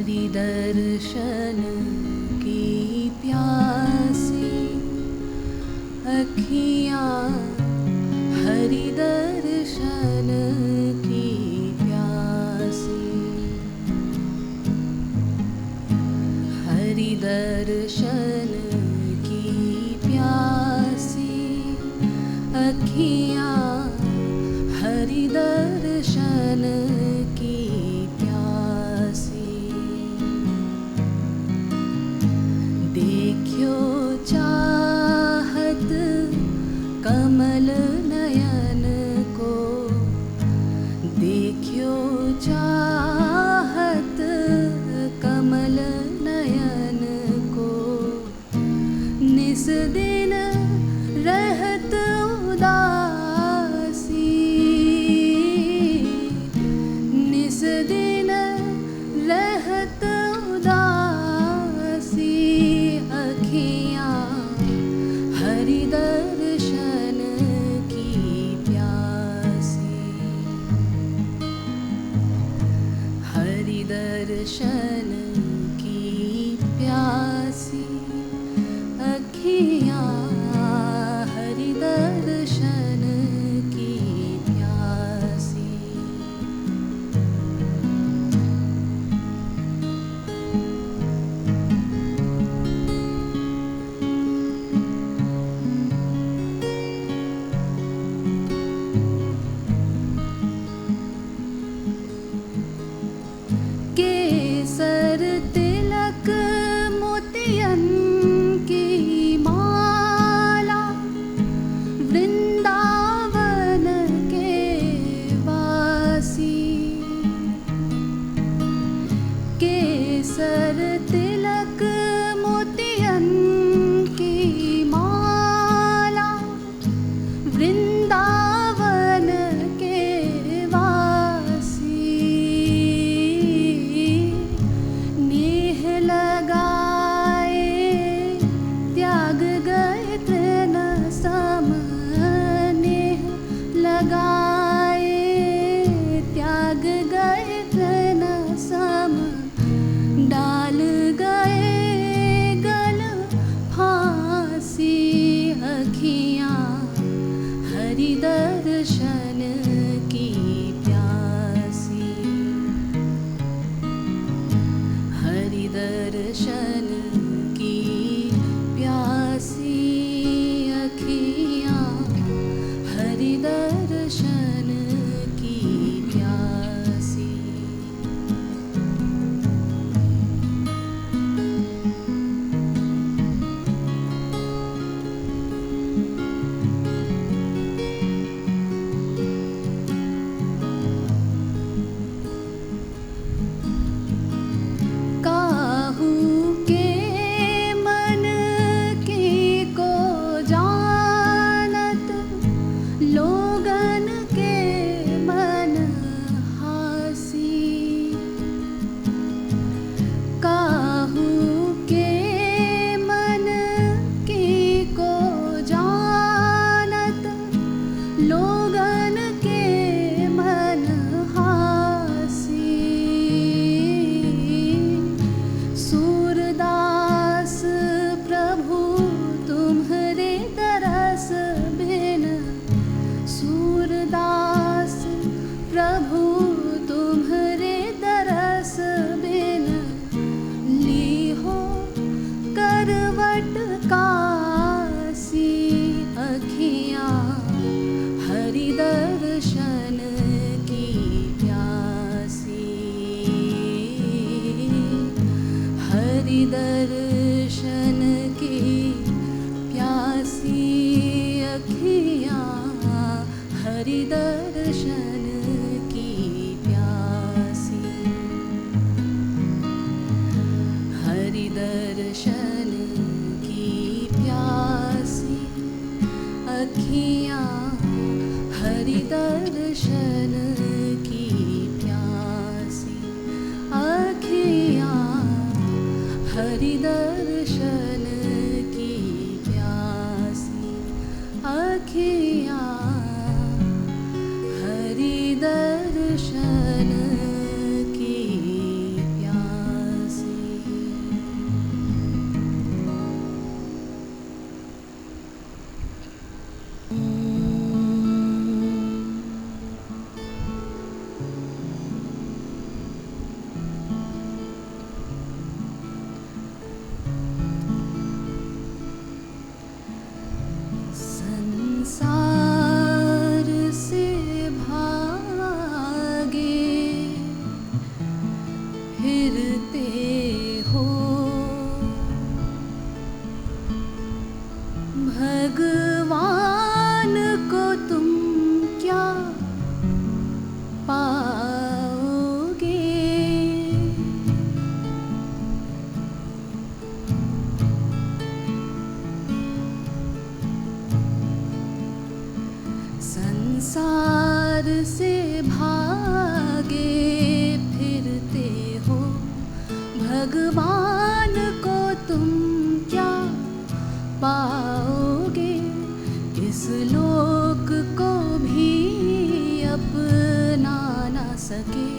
हरि दर्शन की प्यासी अखियाँ, हरि दर्शन की प्यासी, हरि दर्शन की प्यासी अखियाँ, हरि दर्शन की प्यासी। देखियो चाहत कमल नयन को, देखियो चाहत कमल नयन को, निस दिन रहत उदासी, निस दिन रहत उदासी अखियाँ, हरि दर्शन की प्यासी, हरि दर्शन की प्यासी अखियाँ, हरि दर्शन की प्यासी। केसर तिलक मोतियन की माला, वृंदावन के वासी, केसर तिलक मोतियन की माला, वृंदावन के वासी, नेह लगाए त्याग गए तृण सम, नेह लगाए त्याग गए तृण सम, डाल गए गल फांसी अखियाँ, हरि दर्शन की प्यासी, हरि दर्शन की प्यासी अखियाँ, हरि दर्शन की प्यासी। काहू के मन की को जानत, लोगन के मन हासी, काहू के मन की को जानत, लोगन के मन हासी, सूरदास प्रभु तुम्हारे तरस बिन, सूरदास प्रभु तुम्हारे तरस बिन, लीहो करवट कासी अखियाँ, हरि दर्शन की प्यासी, हरि दर्शन की प्यासी अखियाँ, हरि दर्शन की प्यासी, हरि दर्शन की प्यासी अखियाँ, हरि दर्शन की प्यासी अखियाँ, हरि दर्शन की प्यासी अखियाँ, हरि दर्शन की प्यासी। संसार से भागे फिरते हो, भगवान को तुम क्या पाओगे। इस लोक को भी अपना ना सके,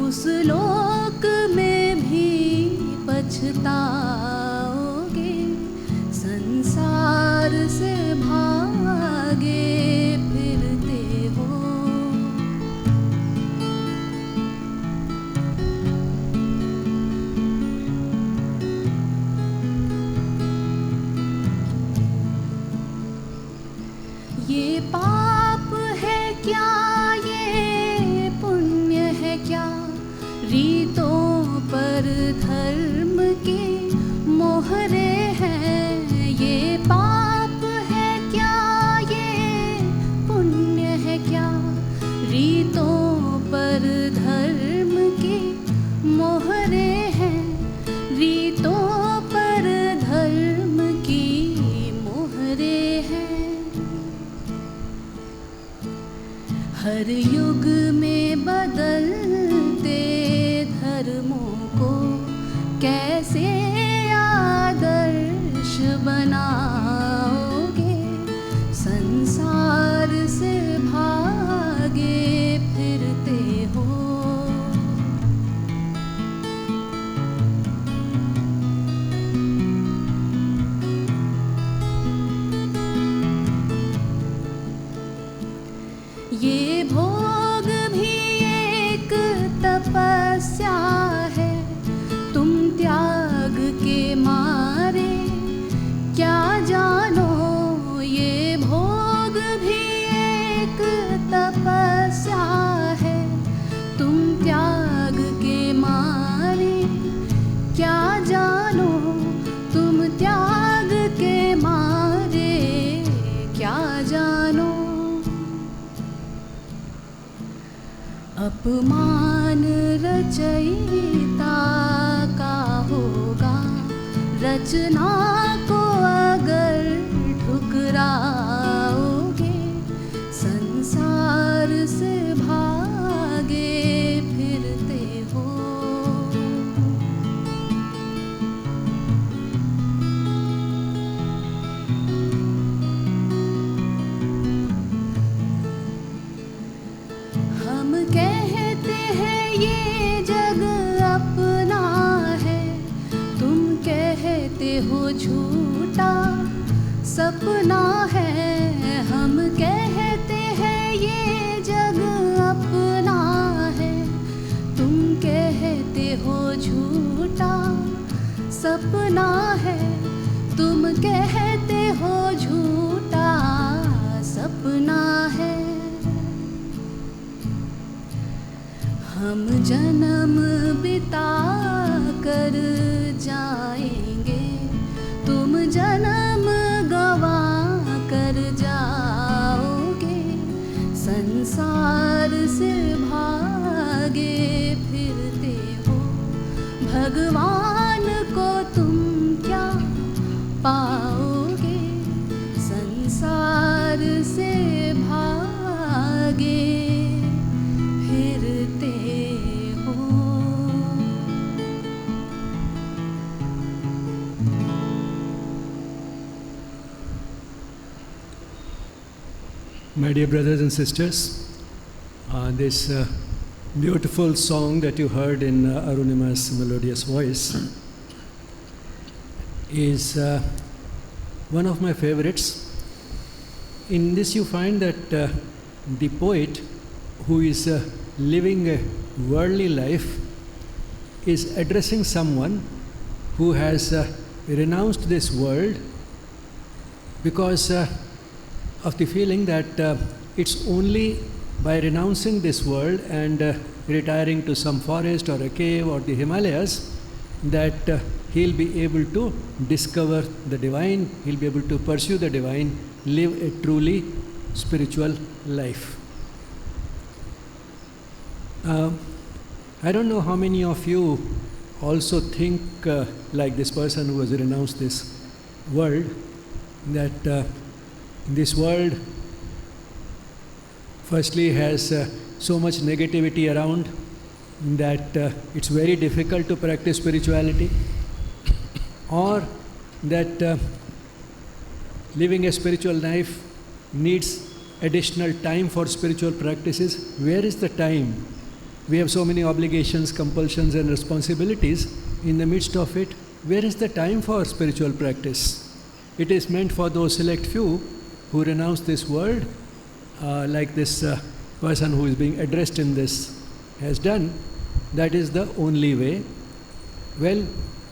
उस लोक में भी पछताओगे। संसार से भागे फिरते हो। ये पाप है क्या, ये पुण्य है क्या, रीतों पर धर्म के मोहरे हैं। ये पाप है क्या, ये पुण्य है क्या, रीतों पर धर्म के मोहरे हैं। रीतों पर धर्म की मोहरे हैं। हर युग में बदलते धर्मों को कैसे आदर्श बनाओगे। संसार से भागे फिरते हो। ये भोग भी एक तपस्या है, तुम त्याग के मारे क्या जानो। ये भोग भी एक तपस्या है, तुम त्याग के मारे क्या जानो। तुम त्याग के मारे क्या जानो। अपमान रचयिता का होगा, रचना को अगर ठुकराओगे। संसार से भागे फिरते हो। हम कहते हैं ये जग अपना है, तुम कहते हो झूठा सपना है। हम कहते हैं ये जग अपना है, तुम कहते हो झूठा सपना है। तुम कहते हो झूठा सपना है। हम जन्म बिता कर जाएंगे, तुम जन्म गवा कर जाओगे। संसार से भागे फिरते हो, भगवान को तुम क्या पाओगे। संसार से भागे फिरते हो। My dear brothers and sisters, this beautiful song that you heard in Arunima's melodious voice is one of my favorites. In this you find that the poet, who is living a worldly life, is addressing someone who has renounced this world because of the feeling that it's only by renouncing this world and retiring to some forest or a cave or the Himalayas that he'll be able to discover the divine, he'll be able to pursue the divine, live a truly spiritual life. I don't know how many of you also think like this person who has renounced this world, that this world firstly has so much negativity around that it's very difficult to practice spirituality, or that living a spiritual life needs additional time for spiritual practices. Where is the time? We have so many obligations, compulsions and responsibilities. In the midst of it, where is the time for spiritual practice? It is meant for those select few who renounce this world, like this person who is being addressed in this has done. That is the only way. Well,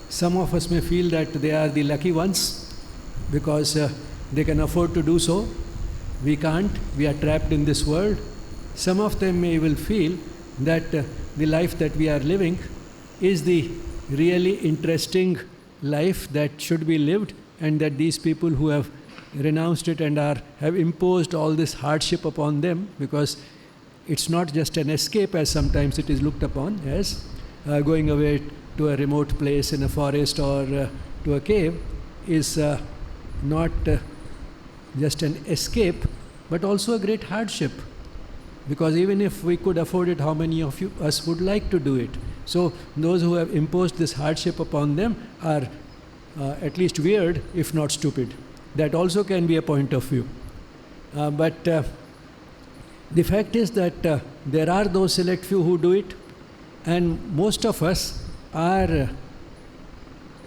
some of us may feel that they are the lucky ones because they can afford to do so. We can't. We are trapped in this world. Some of them may will feel that the life that we are living is the really interesting life that should be lived, and that these people who have renounced it and have imposed all this hardship upon them, because it's not just an escape as sometimes it is looked upon as, going away to a remote place in a forest or to a cave is not just an escape, but also a great hardship. Because even if we could afford it, how many of us would like to do it? So those who have imposed this hardship upon them are at least weird, if not stupid. That also can be a point of view. But the fact is that there are those select few who do it, and most of us are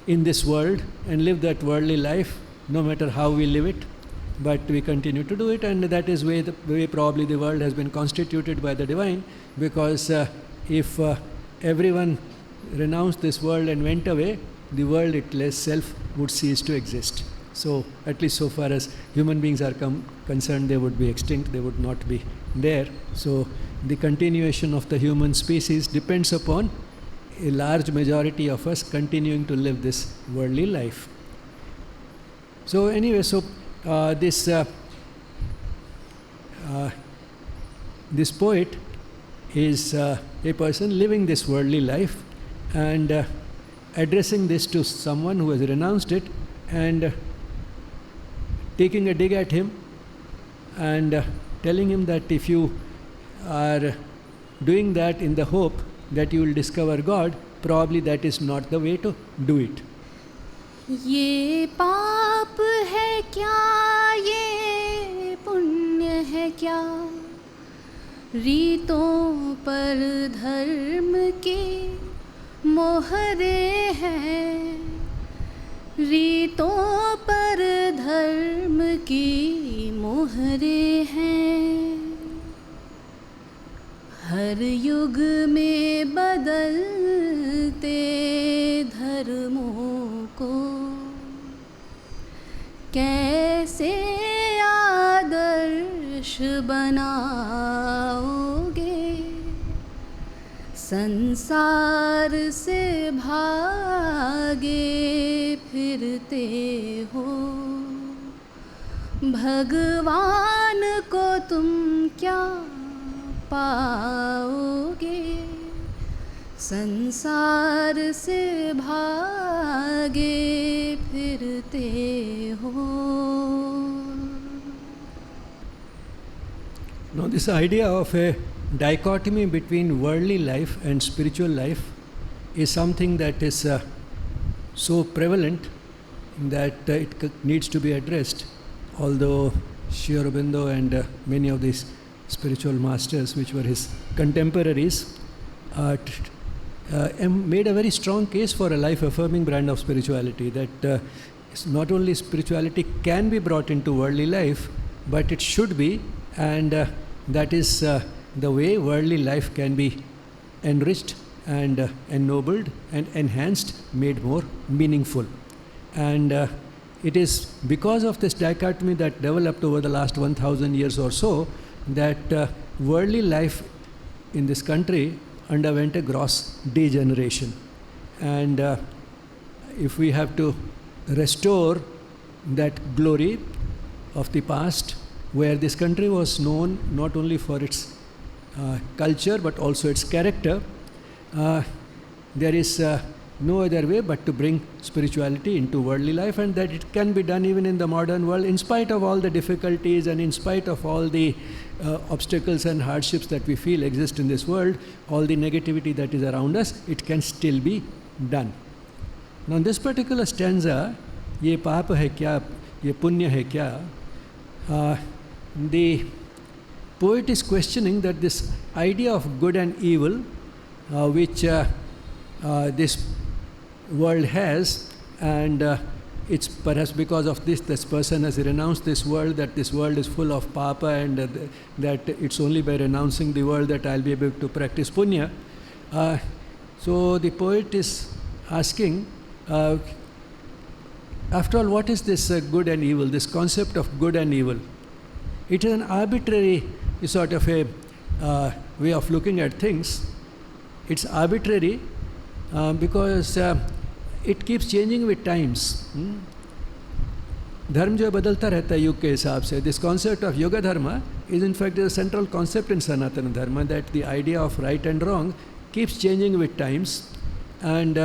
in this world and live that worldly life, no matter how we live it. But we continue to do it, and that is the way probably the world has been constituted by the divine, because if everyone renounced this world and went away, the world itself would cease to exist. So at least so far as human beings are concerned, they would be extinct, they would not be there. So the continuation of the human species depends upon a large majority of us continuing to live this worldly life. So anyway, this poet is a person living this worldly life and addressing this to someone who has renounced it and taking a dig at him and telling him that if you are doing that in the hope that you will discover God, probably that is not the way to do it. ये पाप है क्या, ये पुण्य है क्या, रीतों पर धर्म के मोहरे हैं, रीतों पर धर्म की मोहरे हैं, हर युग में बदलते धर्मों को कैसे आदर्श बनाओगे, संसार से भागे फिरते हो, भगवान को तुम क्या पाओगे, संसार से भागे फिरते हो. Now this idea of a dichotomy between worldly life and spiritual life is something that is so prevalent that it needs to be addressed. Although Aurobindo and many of these spiritual masters, which were his contemporaries, made a very strong case for a life-affirming brand of spirituality, that not only spirituality can be brought into worldly life, but it should be, and that is the way worldly life can be enriched and ennobled and enhanced, made more meaningful. And it is because of this dichotomy that developed over the last 1,000 years or so that worldly life in this country underwent a gross degeneration. And if we have to restore that glory of the past, where this country was known not only for its culture but also its character, there is no other way but to bring spirituality into worldly life, and that it can be done even in the modern world, in spite of all the difficulties and in spite of all the obstacles and hardships that we feel exist in this world, all the negativity that is around us, it can still be done. Now in this particular stanza, ye paap hai kya, ye punya hai kya, the poet is questioning that this idea of good and evil, which this world has, and it's perhaps because of this person has renounced this world, that this world is full of papa, and that it's only by renouncing the world that I'll be able to practice punya. So the poet is asking, after all, what is this good and evil, this concept of good and evil? It is an arbitrary sort of a way of looking at things. It's arbitrary because it keeps changing with times. धर्म जो बदलता रहता है युग के हिसाब से. This concept of yoga dharma is in fact a central concept in Sanatana Dharma, that the idea of right and wrong keeps changing with times, and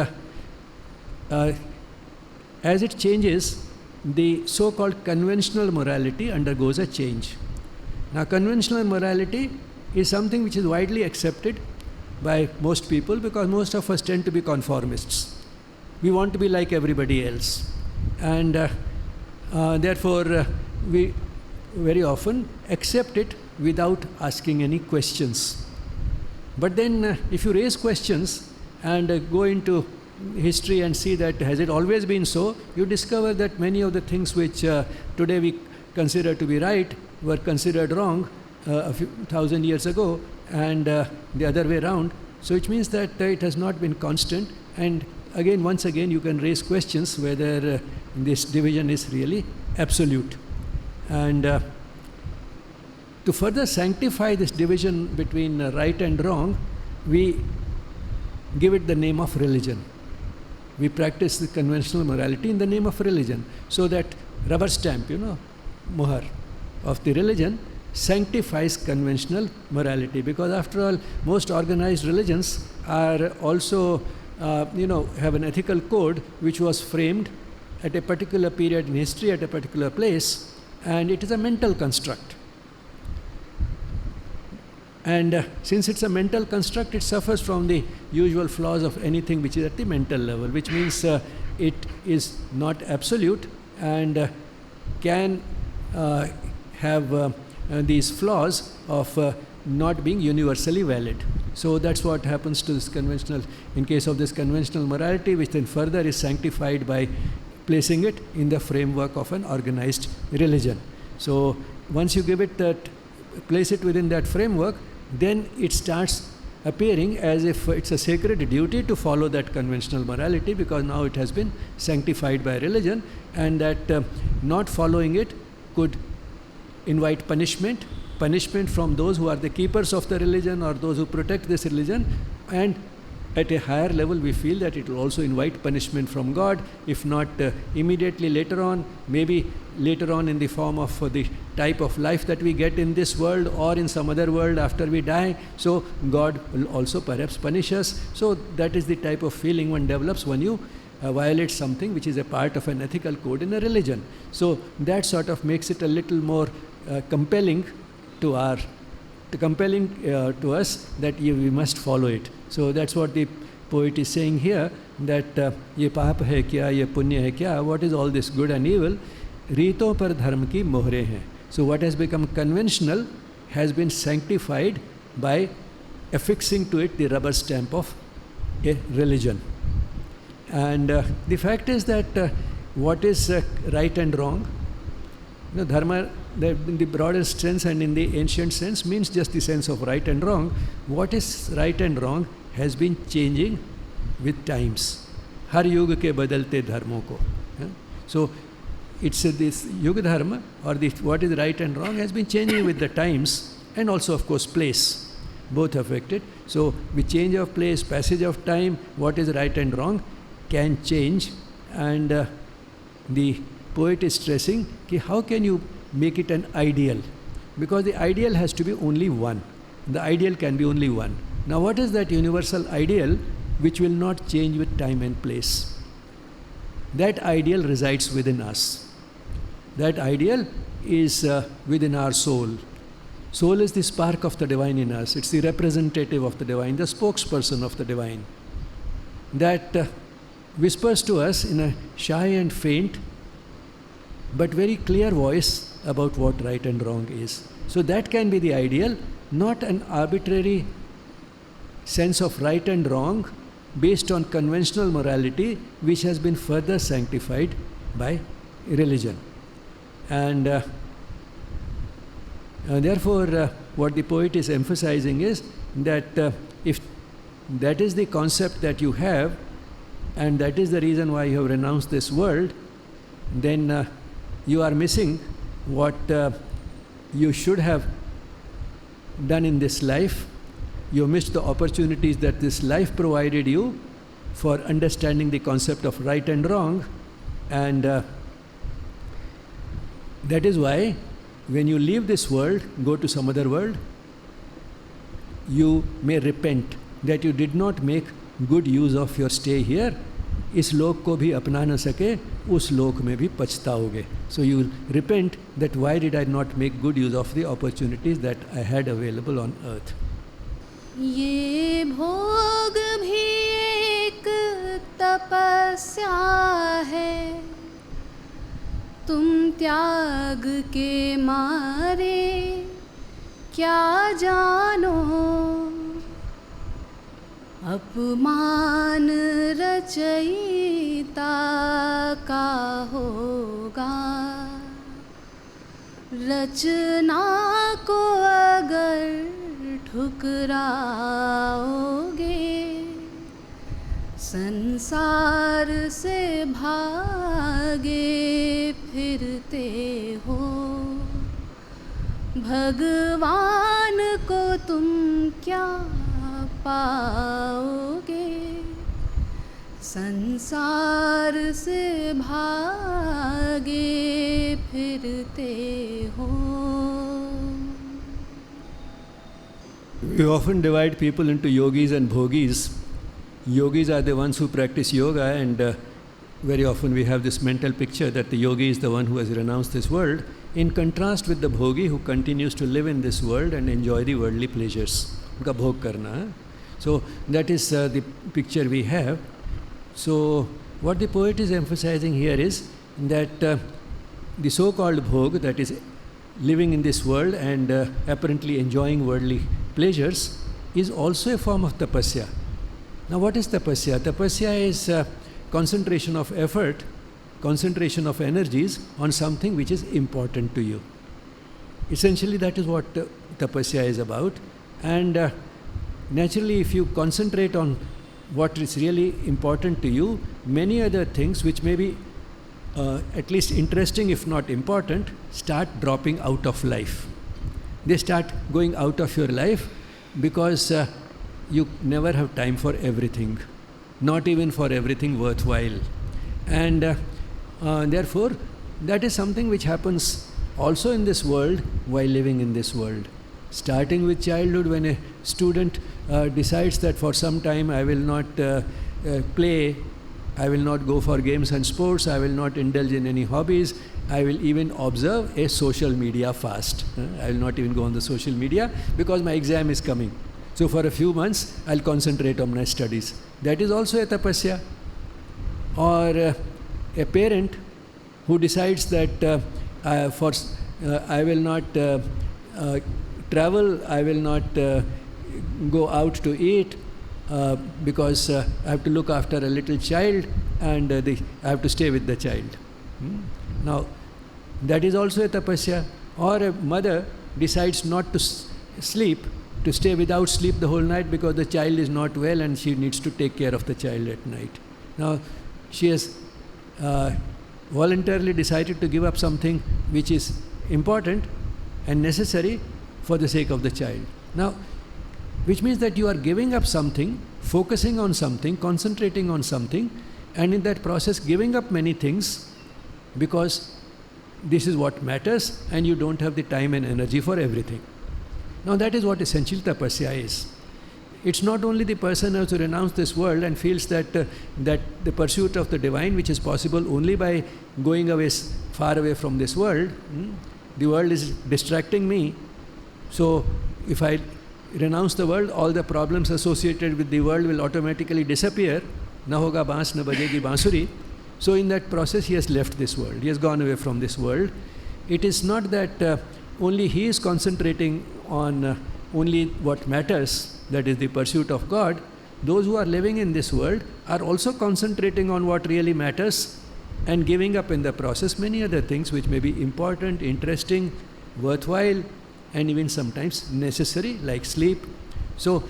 as it changes, the so-called conventional morality undergoes a change. Now conventional morality is something which is widely accepted by most people, because most of us tend to be conformists. We want to be like everybody else, and therefore we very often accept it without asking any questions. But then if you raise questions and go into history and see that has it always been so, you discover that many of the things which today we consider to be right were considered wrong a few thousand years ago, and the other way around. So it means that it has not been constant, and once again you can raise questions whether this division is really absolute. And to further sanctify this division between right and wrong, we give it the name of religion. We practice the conventional morality in the name of religion, so that rubber stamp, mohar of the religion sanctifies conventional morality, because after all, most organized religions are also have an ethical code which was framed at a particular period in history, at a particular place, and it is a mental construct. And since it's a mental construct, it suffers from the usual flaws of anything which is at the mental level, which means it is not absolute and can have these flaws of not being universally valid. So that's what happens to this conventional, in case of this conventional morality, which then further is sanctified by placing it in the framework of an organized religion. So once you give it that, place it within that framework, then it starts appearing as if it's a sacred duty to follow that conventional morality, because now it has been sanctified by religion, and that not following it could invite punishment from those who are the keepers of the religion or those who protect this religion, and at a higher level we feel that it will also invite punishment from God, if not immediately later on, maybe later on in the form of the type of life that we get in this world or in some other world after we die. So God will also perhaps punish us. So that is the type of feeling one develops when you violate something which is a part of an ethical code in a religion. So that sort of makes it a little more compelling to us that we must follow it. So that's what the poet is saying here, that ye paap hai kya, ye punya hai kya, what is all this good and evil? Reeton par dharm ki mohre hain. So what has become conventional has been sanctified by affixing to it the rubber stamp of a religion. And the fact is that what is right and wrong, dharma, in the broadest sense and in the ancient sense, means just the sense of right and wrong. What is right and wrong has been changing with times. Har yug ke badalte dharmon ko. So it's this yuga dharma, or what is right and wrong, has been changing with the times, and also of course place, both affected. So with change of place, passage of time, what is right and wrong can change, and the poet is stressing ki how can you make it an ideal, because the ideal has to be only one. The ideal can be only one. Now what is that universal ideal which will not change with time and place. That ideal resides within us. That ideal is within our soul. Soul is the spark of the divine in us. It's the representative of the divine, the spokesperson of the divine. That whispers to us in a shy and faint but very clear voice about what right and wrong is. So that can be the ideal, not an arbitrary sense of right and wrong based on conventional morality, which has been further sanctified by religion. And therefore, what the poet is emphasizing is that if that is the concept that you have, and that is the reason why you have renounced this world, then you are missing what you should have done in this life. You missed the opportunities that this life provided you for understanding the concept of right and wrong. And that is why when you leave this world, go to some other world, you may repent that you did not make good use of your stay here. इस लोक को भी अपना न सके, उस लोक में भी पछताओगे. So you repent that why did I not make good use of the opportunities that I had available on earth. ये भोग भी एक तपस्या है, तुम त्याग के मारे क्या जानो, अपमान रचयिता का होगा, रचना को अगर ठुकराओगे, संसार से भागे फिरते हो, भगवान को तुम क्या पाओगे, संसार से भागे फिरते हो. We often divide people into yogis and bhogis. Yogis are the ones who practice yoga, and very often we have this mental picture that the yogi is the one who has renounced this world, in contrast with the bhogi who continues to live in this world and enjoy the worldly pleasures. Unka bhog karna. So that is the picture we have. So what the poet is emphasizing here is that the so-called bhog, that is living in this world and apparently enjoying worldly pleasures, is also a form of tapasya. Now what is tapasya? Tapasya is concentration of effort, concentration of energies on something which is important to you. Essentially that is what tapasya is about. And naturally, if you concentrate on what is really important to you, many other things which may be at least interesting if not important start dropping out of life. They start going out of your life because you never have time for everything, not even for everything worthwhile. And therefore, that is something which happens also in this world while living in this world. Starting with childhood, when a student decides that for some time I will not play, I will not go for games and sports, I will not indulge in any hobbies, I will even observe a social media fast. I will not even go on the social media because my exam is coming. So for a few months, I'll concentrate on my studies. That is also a tapasya. Or a parent who decides that I will not travel, I will not go out to eat because I have to look after a little child and I have to stay with the child. Now, that is also a tapasya. Or a mother decides not to sleep, to stay without sleep the whole night because the child is not well and she needs to take care of the child at night. Now, she has voluntarily decided to give up something which is important and necessary for the sake of the child. Now, which means that you are giving up something, focusing on something, concentrating on something, and in that process giving up many things because this is what matters and you don't have the time and energy for everything. Now that is what essential tapasya is. It's not only the person who has to renounce this world and feels that that the pursuit of the divine, which is possible only by going away, far away from this world, the world is distracting me. So if I renounce the world, all the problems associated with the world will automatically disappear. Na hoga baans, na bajegi bansuri. So in that process, he has left this world. He has gone away from this world. It is not that only he is concentrating on only what matters, that is the pursuit of God. Those who are living in this world are also concentrating on what really matters and giving up in the process many other things which may be important, interesting, worthwhile, and even sometimes necessary, like sleep. So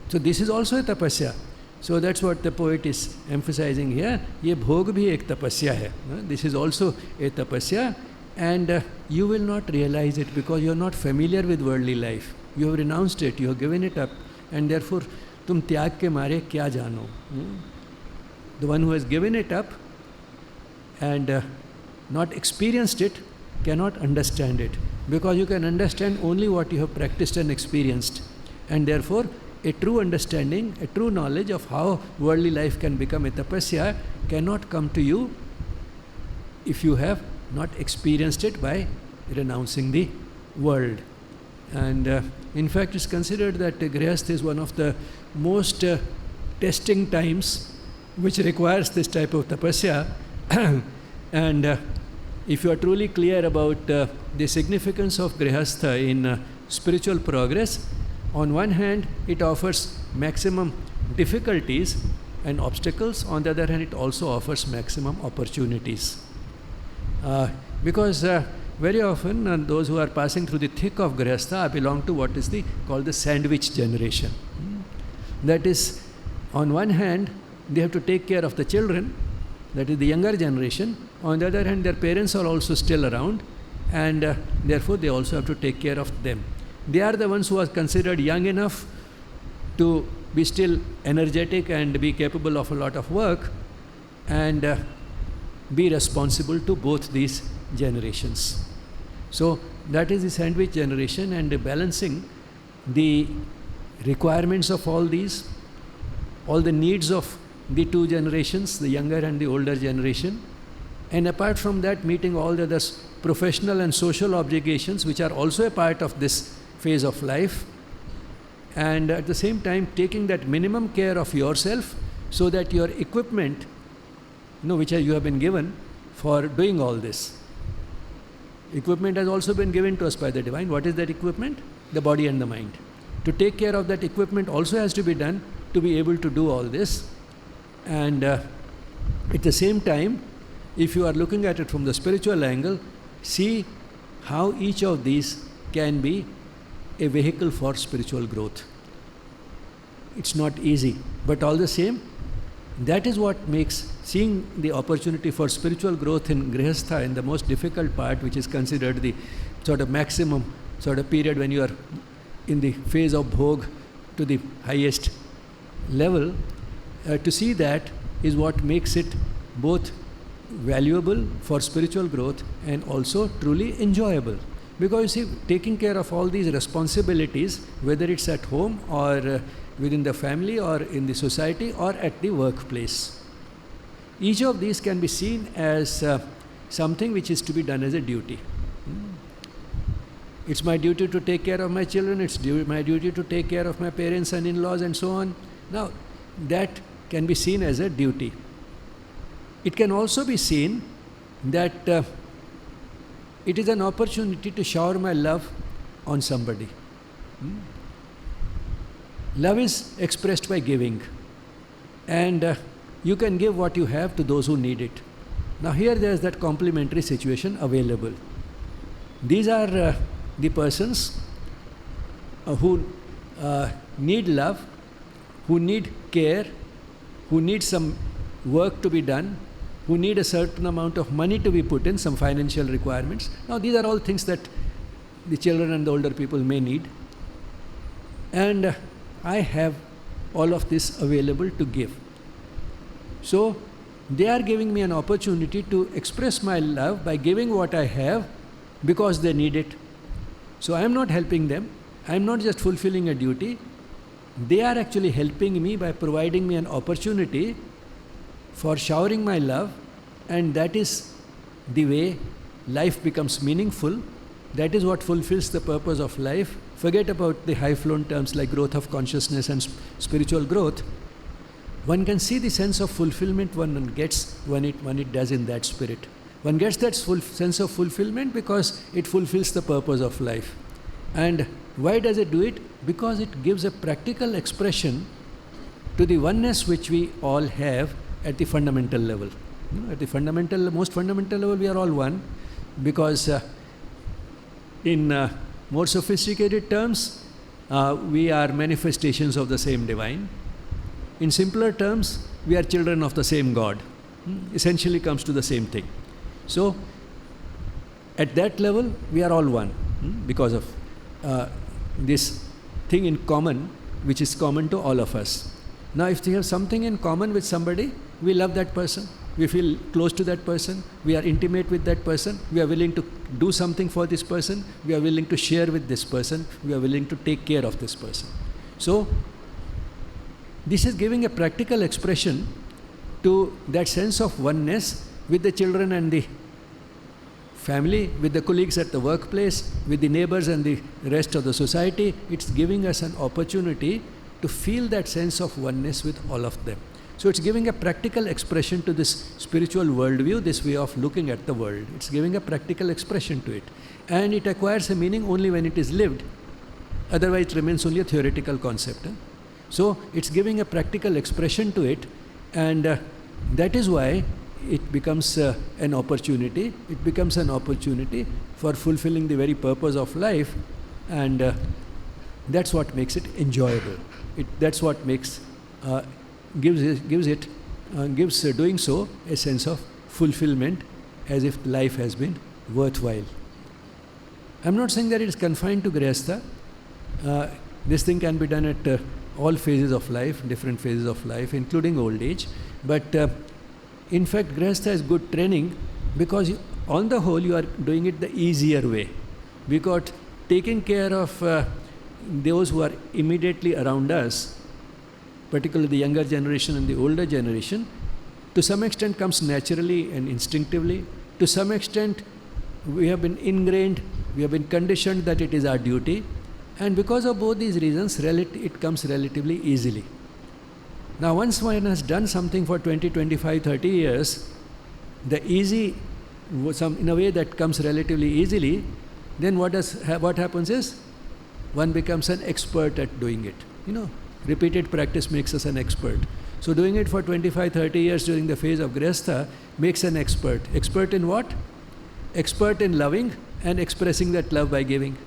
this is also a tapasya. So that's what the poet is emphasizing here. Ye bhog bhi ek tapasya hai. This is also a tapasya, and you will not realize it because you are not familiar with worldly life. You have renounced it, you have given it up, and therefore tum tyag ke mare kya jano. The one who has given it up and not experienced it cannot understand it, because you can understand only what you have practiced and experienced, and therefore a true understanding, a true knowledge of how worldly life can become a tapasya cannot come to you if you have not experienced it by renouncing the world. And in fact, it's considered that Grihastha is one of the most testing times which requires this type of tapasya. And if you are truly clear about the significance of Grihastha in spiritual progress, on one hand, it offers maximum difficulties and obstacles. On the other hand, it also offers maximum opportunities. Because very often those who are passing through the thick of Grihastha belong to what is called the sandwich generation. That is, on one hand, they have to take care of the children, that is the younger generation. On the other hand, their parents are also still around, and therefore they also have to take care of them. They are the ones who are considered young enough to be still energetic and be capable of a lot of work, and be responsible to both these generations. So that is the sandwich generation, and balancing the requirements of all these, all the needs of the two generations, the younger and the older generation, and apart from that, meeting all the other professional and social obligations which are also a part of this phase of life, and at the same time taking that minimum care of yourself so that your equipment, which you have been given for doing all this. Equipment has also been given to us by the divine. What is that equipment? The body and the mind. To take care of that equipment also has to be done to be able to do all this. And at the same time, if you are looking at it from the spiritual angle, see how each of these can be a vehicle for spiritual growth. It's not easy, but all the same, that is what makes seeing the opportunity for spiritual growth in Grihastha, in the most difficult part, which is considered the sort of maximum sort of period when you are in the phase of bhog to the highest level, to see that is what makes it both valuable for spiritual growth and also truly enjoyable. Because you see, taking care of all these responsibilities, whether it's at home or within the family or in the society or at the workplace, each of these can be seen as something which is to be done as a duty. It's my duty to take care of my children, it's my duty to take care of my parents and in-laws and so on. Now, that can be seen as a duty. It can also be seen that it is an opportunity to shower my love on somebody. Love is expressed by giving, and you can give what you have to those who need it. Now here there is that complementary situation available. These are the persons who need love, who need care, who need some work to be done, who need a certain amount of money to be put in, some financial requirements. Now these are all things that the children and the older people may need. And I have all of this available to give. So they are giving me an opportunity to express my love by giving what I have because they need it. So I am not helping them. I am not just fulfilling a duty. they are actually helping me by providing me an opportunity for showering my love, and that is the way life becomes meaningful. That is what fulfills the purpose of life. Forget about the high-flown terms like growth of consciousness and spiritual growth. One can see the sense of fulfillment one gets when it does in that spirit. One gets that sense of fulfillment because it fulfills the purpose of life. And why does it do it? Because it gives a practical expression to the oneness which we all have at the fundamental level. At the most fundamental level, we are all one, because in more sophisticated terms, we are manifestations of the same divine. In simpler terms, we are children of the same God. Essentially comes to the same thing. So, at that level, we are all one because of this thing in common, which is common to all of us. Now, if we have something in common with somebody, we love that person, we feel close to that person, we are intimate with that person, we are willing to do something for this person, we are willing to share with this person, we are willing to take care of this person. So, this is giving a practical expression to that sense of oneness with the children and the family, with the colleagues at the workplace, with the neighbors and the rest of the society. It's giving us an opportunity to feel that sense of oneness with all of them. So it's giving a practical expression to this spiritual worldview, this way of looking at the world. It's giving a practical expression to it. And it acquires a meaning only when it is lived. Otherwise it remains only a theoretical concept. So it's giving a practical expression to it, and that is why it becomes an opportunity. It becomes an opportunity for fulfilling the very purpose of life, and that's what makes it enjoyable. That's what makes gives doing so a sense of fulfillment, as if life has been worthwhile. I'm not saying that it is confined to Grihastha. This thing can be done at all phases of life, different phases of life, including old age. But in fact, Grihastha is good training, because on the whole you are doing it the easier way. Because taking care of those who are immediately around us, particularly the younger generation and the older generation, to some extent comes naturally and instinctively. To some extent, we have been ingrained, we have been conditioned that it is our duty, and because of both these reasons, it comes relatively easily. Now, once one has done something for 20, 25, 30 years, in a way that comes relatively easily, then what happens is, one becomes an expert at doing it. Repeated practice makes us an expert. So doing it for 25, 30 years during the phase of Grihastha makes an expert. Expert in what? Expert in loving and expressing that love by giving.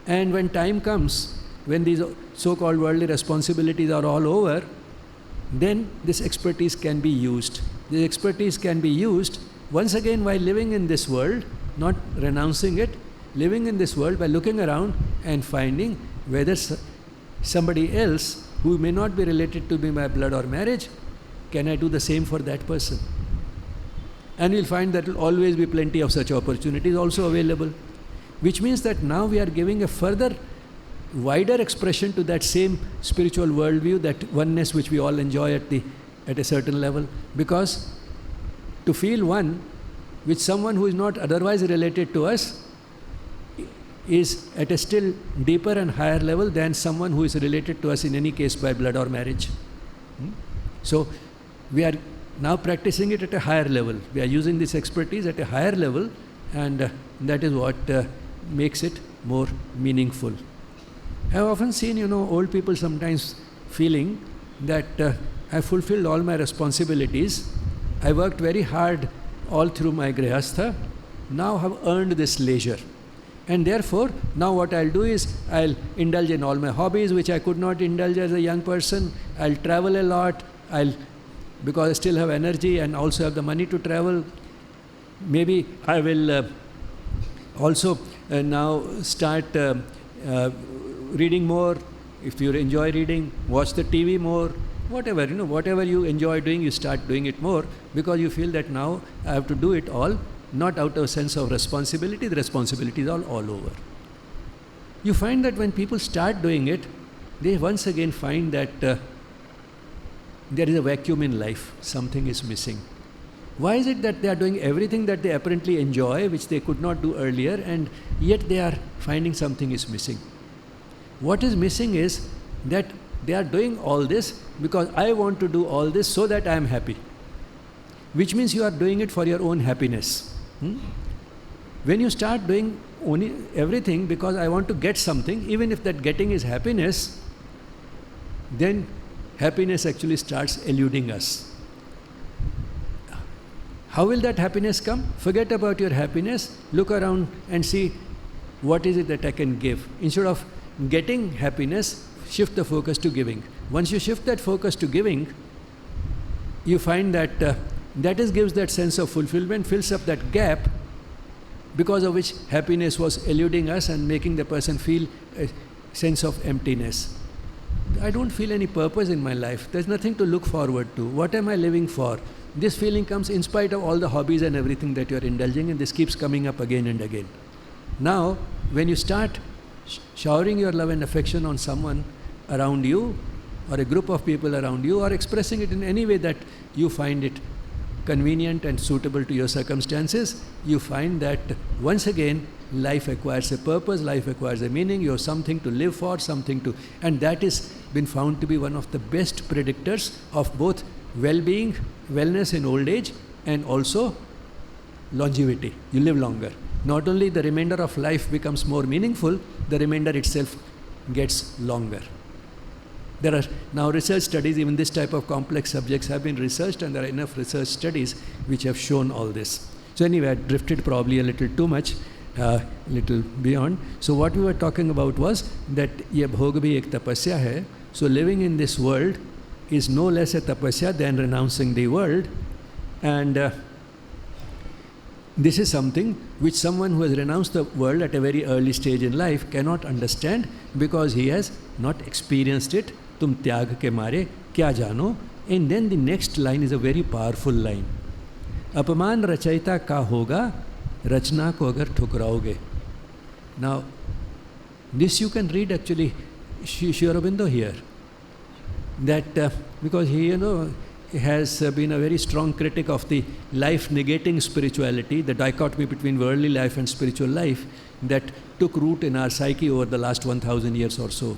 And when time comes, when these so-called worldly responsibilities are all over, then this expertise can be used. This expertise can be used once again while living in this world, not renouncing it, living in this world by looking around and finding whether somebody else who may not be related to me by blood or marriage, can I do the same for that person? And we'll find that there will always be plenty of such opportunities also available, which means that now we are giving a further wider expression to that same spiritual worldview, that oneness which we all enjoy at a certain level. Because to feel one with someone who is not otherwise related to us is at a still deeper and higher level than someone who is related to us in any case by blood or marriage. So we are now practicing it at a higher level. We are using this expertise at a higher level, and that is what makes it more meaningful. I have often seen, old people sometimes feeling that I fulfilled all my responsibilities, I worked very hard all through my Grihastha, now have earned this leisure. And therefore, now what I'll do is, I'll indulge in all my hobbies, which I could not indulge as a young person. I'll travel a lot, because I still have energy and also have the money to travel. Maybe I will also now start reading more. If you enjoy reading, watch the TV more. Whatever you enjoy doing, you start doing it more, because you feel that now I have to do it all, not out of a sense of responsibility. The responsibility is all over. You find that when people start doing it, they once again find that there is a vacuum in life, something is missing. Why is it that they are doing everything that they apparently enjoy, which they could not do earlier, and yet they are finding something is missing? What is missing is that they are doing all this because I want to do all this so that I am happy, which means you are doing it for your own happiness. When you start doing only everything because I want to get something, even if that getting is happiness, then happiness actually starts eluding us. How will that happiness come? Forget about your happiness, look around and see what is it that I can give. Instead of getting happiness, shift the focus to giving. Once you shift that focus to giving, you find that gives that sense of fulfillment, fills up that gap because of which happiness was eluding us and making the person feel a sense of emptiness. I don't feel any purpose in my life. There's nothing to look forward to. What am I living for? This feeling comes in spite of all the hobbies and everything that you're indulging in. This keeps coming up again and again. Now, when you start showering your love and affection on someone around you, or a group of people around you, or expressing it in any way that you find it convenient and suitable to your circumstances, you find that once again life acquires a purpose, life acquires a meaning, you have something to live for, and that is been found to be one of the best predictors of both well-being, wellness in old age, and also longevity. You live longer. Not only the remainder of life becomes more meaningful, the remainder itself gets longer. There are now research studies, even this type of complex subjects have been researched, and there are enough research studies which have shown all this. So anyway, I drifted probably a little too much, little beyond. So what we were talking about was that ye bhog bhi ek tapasya hai. So living in this world is no less a tapasya than renouncing the world, and this is something which someone who has renounced the world at a very early stage in life cannot understand because he has not experienced it. Tum tyag ke mare kya jano? And then the next line is a very powerful line. Apaman rachayita ka hoga, rachna ko agar thukraoge. Now, this you can read actually Aurobindo here. That because he, has been a very strong critic of the life-negating spirituality, the dichotomy between worldly life and spiritual life that took root in our psyche over the last 1,000 years or so.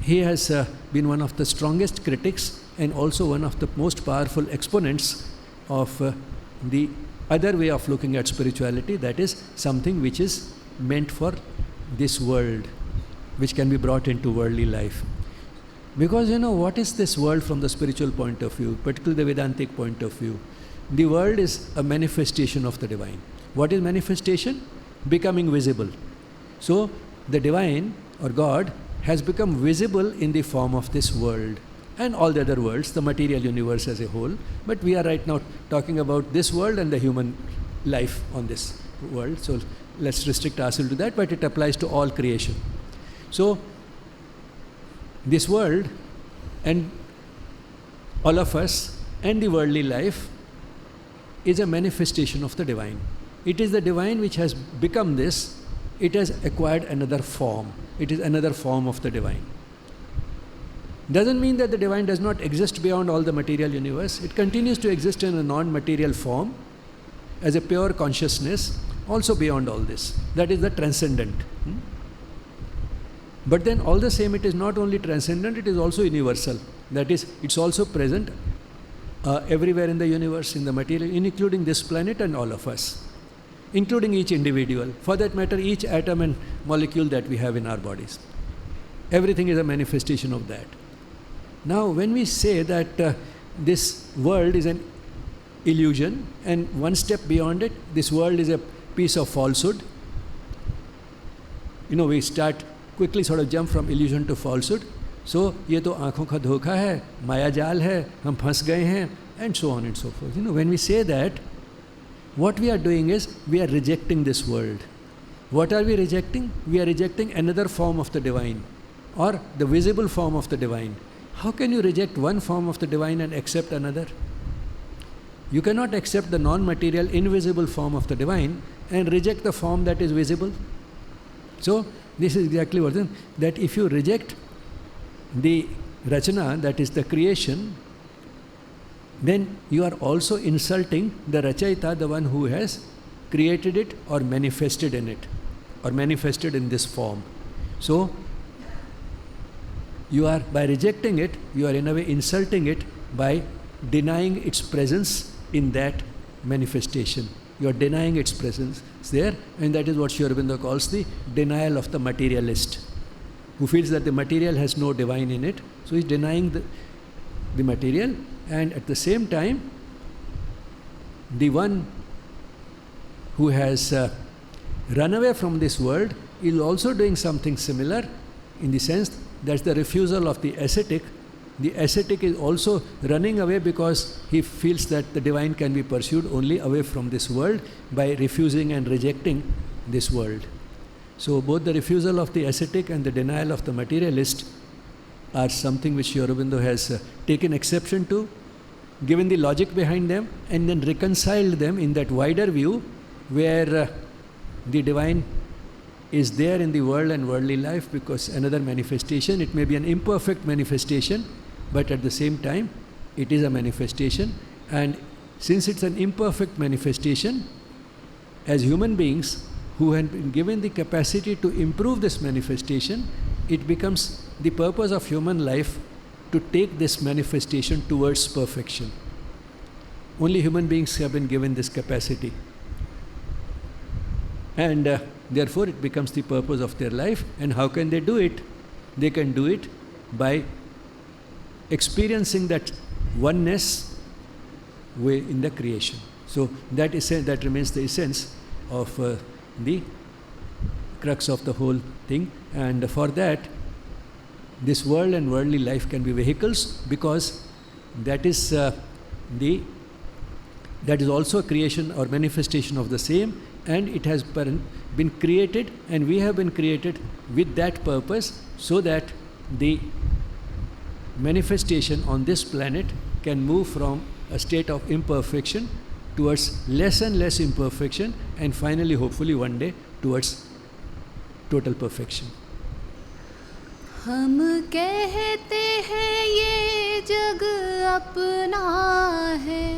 He has been one of the strongest critics and also one of the most powerful exponents of the other way of looking at spirituality, that is something which is meant for this world, which can be brought into worldly life. Because what is this world from the spiritual point of view, particularly the Vedantic point of view? The world is a manifestation of the divine. What is manifestation? Becoming visible. So the divine or God has become visible in the form of this world and all the other worlds, the material universe as a whole. But we are right now talking about this world and the human life on this world. So let's restrict ourselves to that, but it applies to all creation. So this world and all of us and the worldly life is a manifestation of the divine. It is the divine which has become this. It has acquired another form. It is another form of the divine. Doesn't mean that the divine does not exist beyond all the material universe. It continues to exist in a non-material form as a pure consciousness, also beyond all this. That is the transcendent. But then all the same, it is not only transcendent, it is also universal. That is, it's also present everywhere in the universe, in the material, including this planet and all of us, including each individual. For that matter, each atom and molecule that we have in our bodies. Everything is a manifestation of that. Now, when we say that this world is an illusion, and one step beyond it, this world is a piece of falsehood, we start quickly sort of jump from illusion to falsehood. So, ये तो आँखों का धोखा है, माया जाल है, हम फंस गए हैं, and so on and so forth. When we say that, what we are doing is we are rejecting this world. What are we rejecting? We are rejecting another form of the divine, or the visible form of the divine. How can you reject one form of the divine and accept another? You cannot accept the non-material, invisible form of the divine and reject the form that is visible. So, this is exactly what it is, that if you reject the rachana, that is the creation, then you are also insulting the rachayita, the one who has created it or manifested in it, or manifested in this form. So, you are, by rejecting it, you are in a way insulting it by denying its presence in that manifestation. You are denying its presence there, and that is what Sri Aurobindo calls the denial of the materialist, who feels that the material has no divine in it. So he is denying the material, and at the same time, the one who has run away from this world is also doing something similar, in the sense that's the refusal of the ascetic. The ascetic is also running away because he feels that the divine can be pursued only away from this world by refusing and rejecting this world. So both the refusal of the ascetic and the denial of the materialist are something which Sri Aurobindo has taken exception to, given the logic behind them, and then reconciled them in that wider view where the divine is there in the world and worldly life because another manifestation. It may be an imperfect manifestation, but at the same time it is a manifestation, and since it's an imperfect manifestation, as human beings who have been given the capacity to improve this manifestation, it becomes the purpose of human life to take this manifestation towards perfection. Only human beings have been given this capacity, and therefore it becomes the purpose of their life. And how can they do it? They can do it by experiencing that oneness in the creation. So that remains the essence of the crux of the whole thing, and for that this world and worldly life can be vehicles, because that is also a creation or manifestation of the same, and it has been created, and we have been created with that purpose, so that the manifestation on this planet can move from a state of imperfection towards less and less imperfection, and finally, hopefully one day, towards total perfection. हम कहते हैं ये जग अपना है,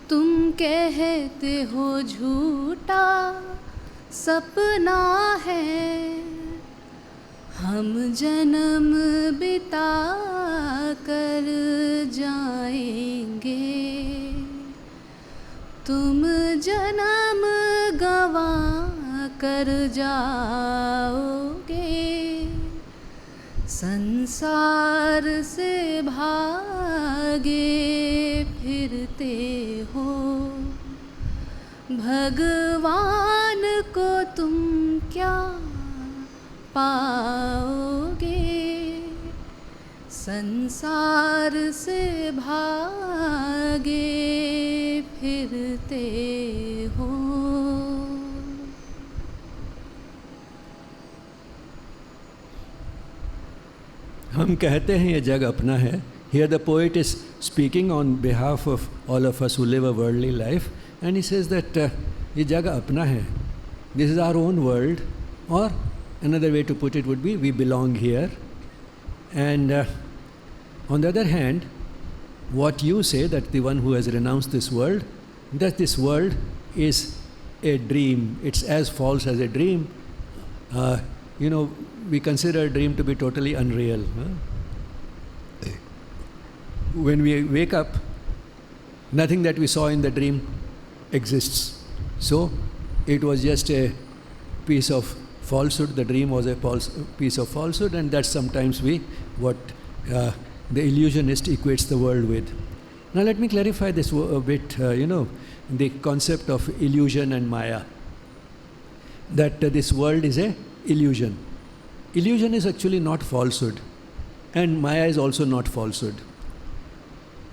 तुम कहते हो झूठा सपना है। हम जन्म बिता कर जाएंगे, तुम जन्म गवा कर जाओगे। संसार से भागे फिरते हो, भगवान को तुम क्या पाओगे। संसार से भागे फिरते हो। हम कहते हैं ये जग अपना है. Here the poet is speaking on behalf of all of us who live a worldly life, and he says that ये जग अपना है. This is our own world, or another way to put it would be we belong here. And on the other hand, what you say, that the one who has renounced this world, that this world is a dream. It's as false as a dream. We consider a dream to be totally unreal. When we wake up, nothing that we saw in the dream exists. So it was just a piece of falsehood. The dream was a piece of falsehood, and that's sometimes what the illusionist equates the world with. Now let me clarify this a bit, the concept of illusion and Maya. That this world is a illusion. Illusion is actually not falsehood, and Maya is also not falsehood.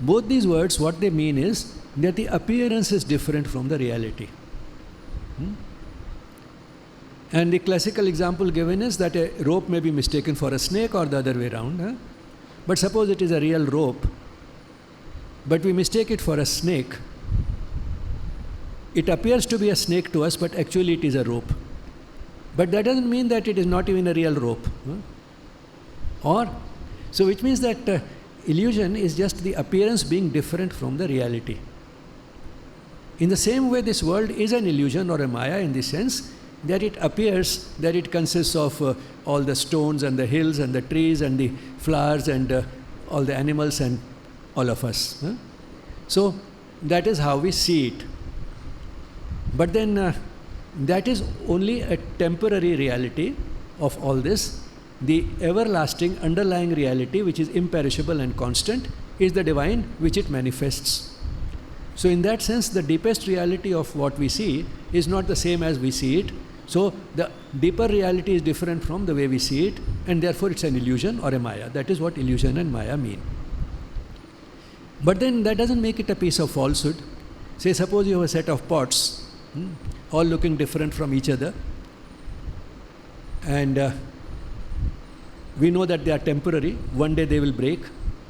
Both these words, what they mean is that the appearance is different from the reality. And the classical example given is that a rope may be mistaken for a snake or the other way around. But suppose it is a real rope, but we mistake it for a snake. It appears to be a snake to us, but actually it is a rope. But that doesn't mean that it is not even a real rope. Or, so which means that illusion is just the appearance being different from the reality. In the same way, this world is an illusion or a maya in the sense that it appears that it consists of all the stones and the hills and the trees and the flowers and all the animals and all of us. So that is how we see it. But then that is only a temporary reality of all this. The everlasting underlying reality, which is imperishable and constant, is the divine, which it manifests. So in that sense, the deepest reality of what we see is not the same as we see it. So the deeper reality is different from the way we see it, and therefore it's an illusion or a maya. That is what illusion and maya mean. But then that doesn't make it a piece of falsehood. Say, suppose you have a set of pots, all looking different from each other, and we know that they are temporary. One day they will break.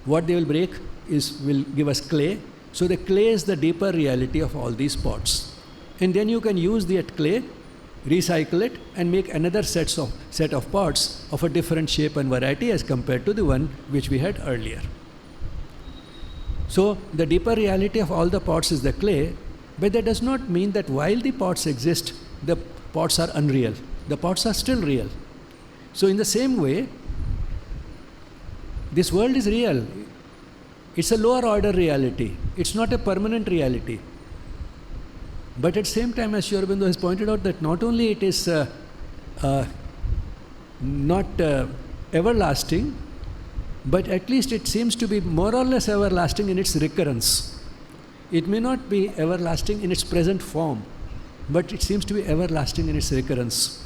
What they will break will give us clay. So the clay is the deeper reality of all these pots. And then you can use that clay, recycle it, and make another set of pots of a different shape and variety as compared to the one which we had earlier. So the deeper reality of all the pots is the clay, but that does not mean that while the pots exist, the pots are unreal. The pots are still real. So in the same way, this world is real. It's a lower order reality. It's not a permanent reality. But at the same time, as Sri Aurobindo has pointed out, that not only it is not everlasting, but at least it seems to be more or less everlasting in its recurrence. It may not be everlasting in its present form, but it seems to be everlasting in its recurrence.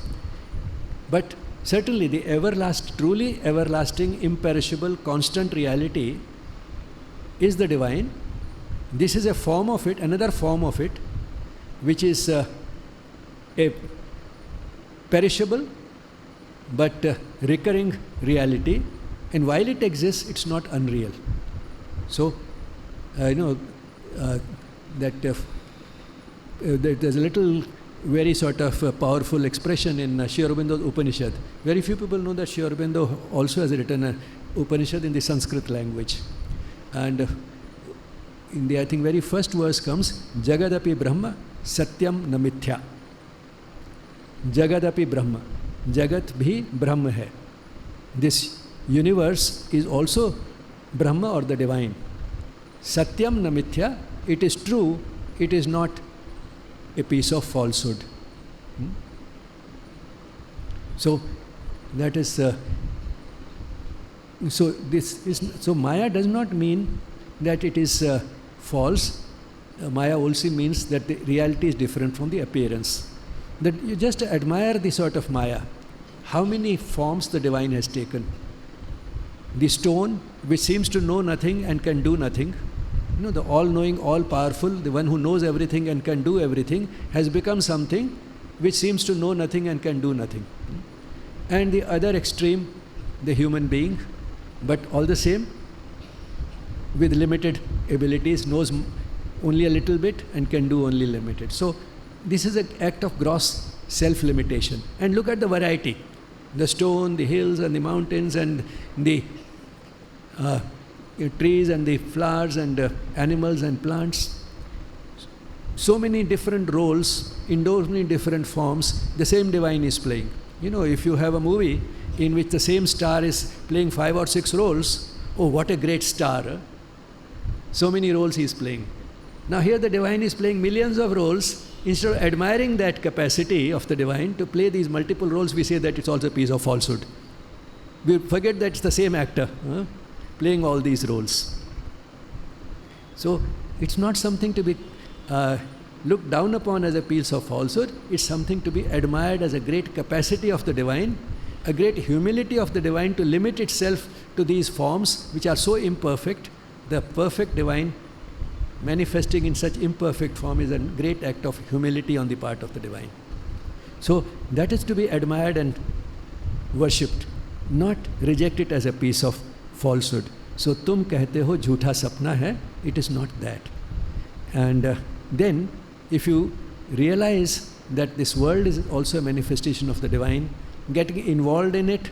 But certainly the truly everlasting, imperishable, constant reality is the divine. This is a form of it, another form of it, which is a perishable but recurring reality. And while it exists, it's not unreal. So, that there's a little very sort of powerful expression in Sri Aurobindo's Upanishad. Very few people know that Sri Aurobindo also has written an Upanishad in the Sanskrit language. And in the, I think, very first verse comes, Jagadapi Brahma Satyam Namithya. Jagadapi Brahma. Jagat bhi Brahma hai. This universe is also Brahma or the divine. Satyam Namithya. It is true, it is not a piece of falsehood. So that is so Maya does not mean that it is false. Maya also means that the reality is different from the appearance. That you just admire the sort of Maya, how many forms the divine has taken. The stone, which seems to know nothing and can do nothing, the all-knowing, all-powerful, the one who knows everything and can do everything, has become something which seems to know nothing and can do nothing. And the other extreme, the human being, but all the same, with limited abilities, knows only a little bit and can do only limited. So this is an act of gross self-limitation. And look at the variety. The stone, the hills and the mountains and the trees and the flowers and animals and plants. So many different roles, in so many different forms, the same divine is playing. If you have a movie in which the same star is playing 5 or 6 roles, oh, what a great star. So many roles he is playing. Now here the divine is playing millions of roles. Instead of admiring that capacity of the divine to play these multiple roles, we say that it's also a piece of falsehood. We forget that it's the same actor playing all these roles. So it's not something to be looked down upon as a piece of falsehood. It's something to be admired as a great capacity of the divine, a great humility of the divine to limit itself to these forms which are so imperfect. The perfect divine manifesting in such imperfect form is a great act of humility on the part of the divine. So that is to be admired and worshipped, not rejected as a piece of falsehood. So tum kehte ho jhootha sapna hai, it is not that. And then if you realize that this world is also a manifestation of the divine, getting involved in it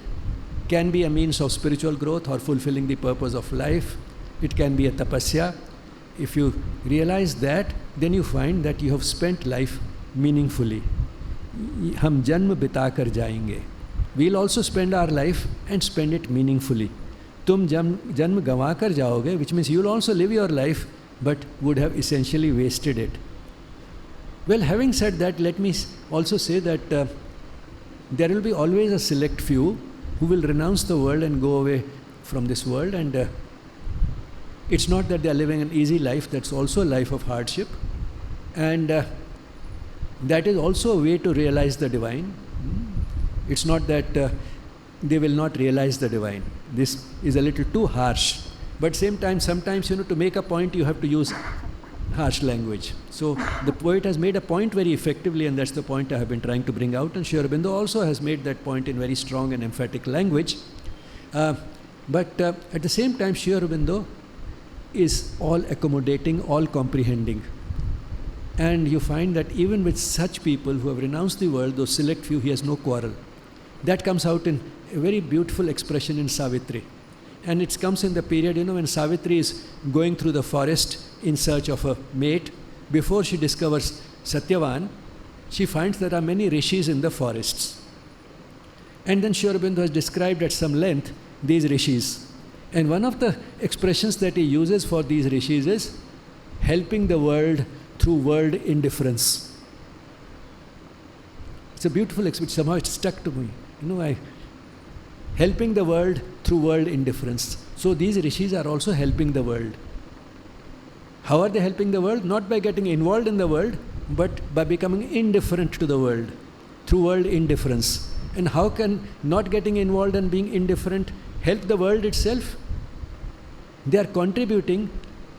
can be a means of spiritual growth or fulfilling the purpose of life. It can be a tapasya. If you realize that, then you find that you have spent life meaningfully. हम जन्म बिता कर जाएंगे. We'll also spend our life and spend it meaningfully. तुम जन्म गंवा कर जाओगे, which means you'll also live your life, but would have essentially wasted it. Well, having said that, let me also say that there will be always a select few who will renounce the world and go away from this world, and it's not that they are living an easy life, that's also a life of hardship, and that is also a way to realize the divine. It's not that they will not realize the divine. This is a little too harsh, but same time, sometimes, to make a point you have to use harsh language. So the poet has made a point very effectively, and that's the point I have been trying to bring out, and Sri Aurobindo also has made that point in very strong and emphatic language. But at the same time, Sri Aurobindo is all accommodating, all comprehending. And you find that even with such people who have renounced the world, those select few, he has no quarrel. That comes out in a very beautiful expression in Savitri. And it comes in the period, when Savitri is going through the forest in search of a mate. Before she discovers Satyavan, she finds there are many rishis in the forests. And then Sri Aurobindo has described at some length these rishis. And one of the expressions that he uses for these rishis is helping the world through world indifference. It's a beautiful expression. Somehow it stuck to me. Helping the world through world indifference. So these rishis are also helping the world. How are they helping the world? Not by getting involved in the world, but by becoming indifferent to the world, through world indifference. And how can not getting involved and being indifferent help the world itself? They are contributing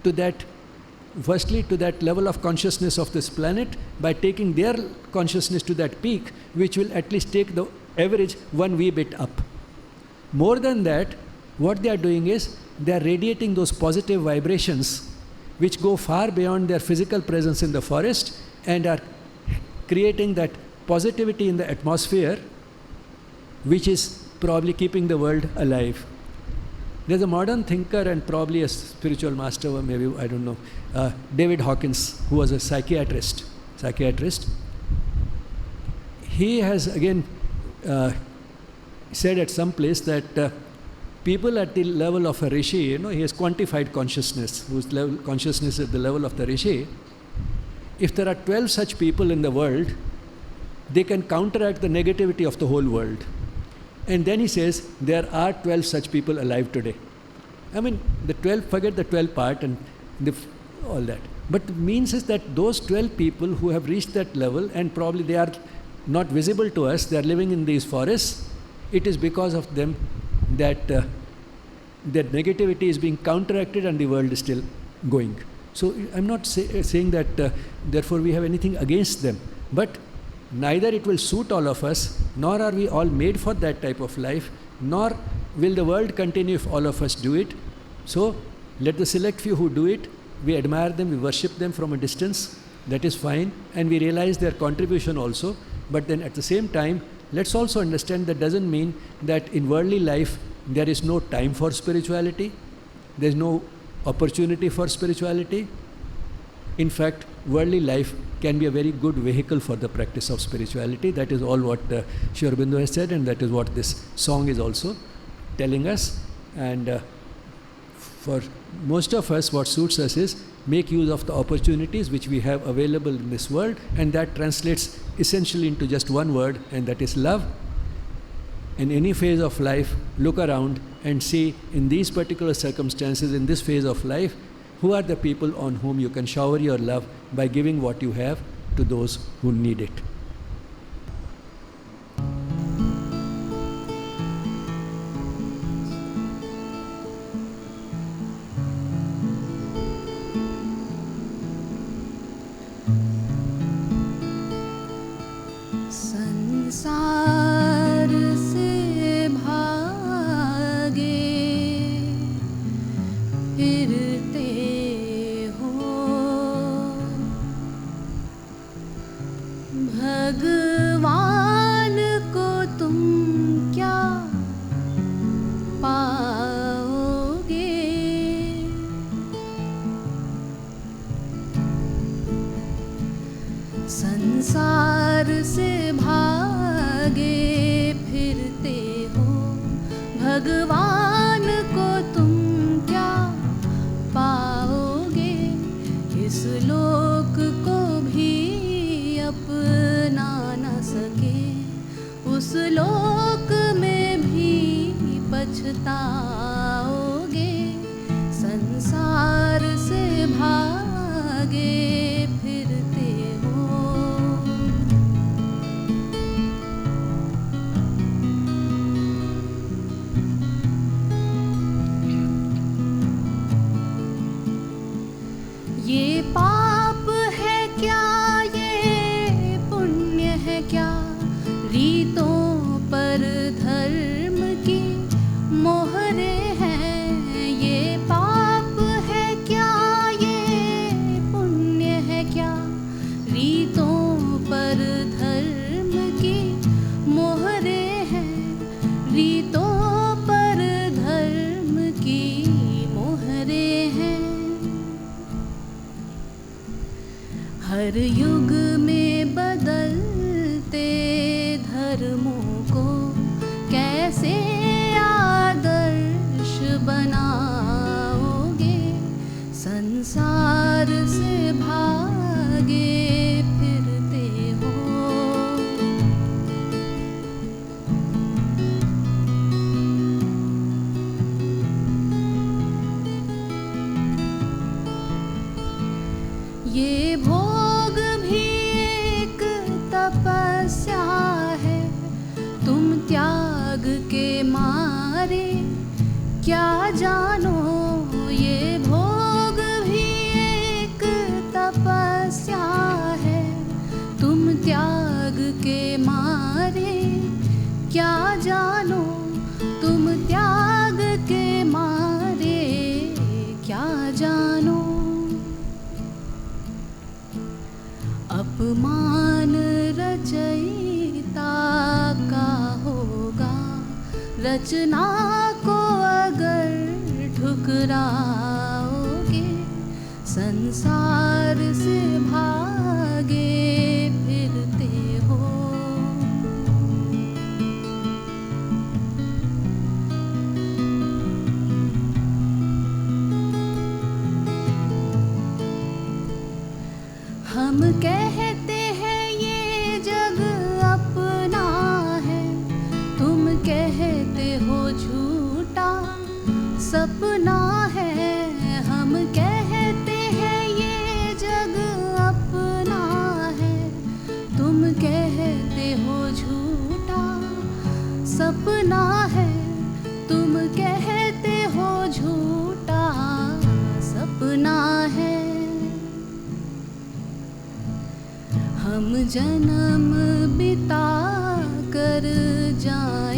to that, firstly, to that level of consciousness of this planet by taking their consciousness to that peak, which will at least take the average one wee bit up. More than that, what they are doing is they are radiating those positive vibrations which go far beyond their physical presence in the forest and are creating that positivity in the atmosphere, which is probably keeping the world alive. There's a modern thinker and probably a spiritual master, or maybe, I don't know, David Hawkins, who was a psychiatrist. He has again said at some place that people at the level of a rishi, he has quantified consciousness, whose level, consciousness is at the level of the rishi. If there are 12 such people in the world, they can counteract the negativity of the whole world. And then he says, there are 12 such people alive today. I mean, the 12, forget the 12 part and all that. But the means is that those 12 people who have reached that level, and probably they are not visible to us, they are living in these forests, it is because of them that that negativity is being counteracted and the world is still going. So I'm not saying that therefore we have anything against them, but neither it will suit all of us, nor are we all made for that type of life, nor will the world continue if all of us do it. So let the select few who do it, we admire them, we worship them from a distance, that is fine, and we realize their contribution also. But then at the same time, let's also understand that doesn't mean that in worldly life there is no time for spirituality, there is no opportunity for spirituality. In fact, worldly life can be a very good vehicle for the practice of spirituality. That is all what Sri Aurobindo has said, and that is what this song is also telling us. And for most of us, what suits us is make use of the opportunities which we have available in this world, and that translates essentially into just one word, and that is love. In any phase of life, look around and see in these particular circumstances, in this phase of life, who are the people on whom you can shower your love by giving what you have to those who need it. संसार से भागे फिरते हो भटकते से भागे फिरते हो, भगवान को तुम क्या पाओगे। इस लोक को भी अपना न सके, उस लोक में भी पछताओगे। संसार से भागे फिरते हो। ये पाप है क्या, ये पुण्य है क्या, रीतों पर धर्म की मोहरे हैं। ये पाप है क्या, ये पुण्य है क्या, रीतों पर धर्म की मोहरे हैं। रीतों पर धर्म की मोहरे हैं। हर युग में बदलते धर्मों को कैसे आदर्श बनाओगे। संसार से भागे फिरते हो। ये भोग भी एक तपस्या है, तुम त्याग के मारे क्या जानो। ये भोग भी एक तपस्या है, तुम त्याग के मारे क्या जानो। तुम त्याग के मारे क्या जानो। अपमान रचयिता का होगा, रचना को अगर ठुकराओगे। संसार से भागे फिरते हो। हम कहते हैं ये जग अपना है, तुम कहते हो झूठा सपना है। हम कहते हैं ये जग अपना है, तुम कहते हो झूठा सपना है। तुम कहते हो झूठा सपना है। हम जन्म बिता कर जान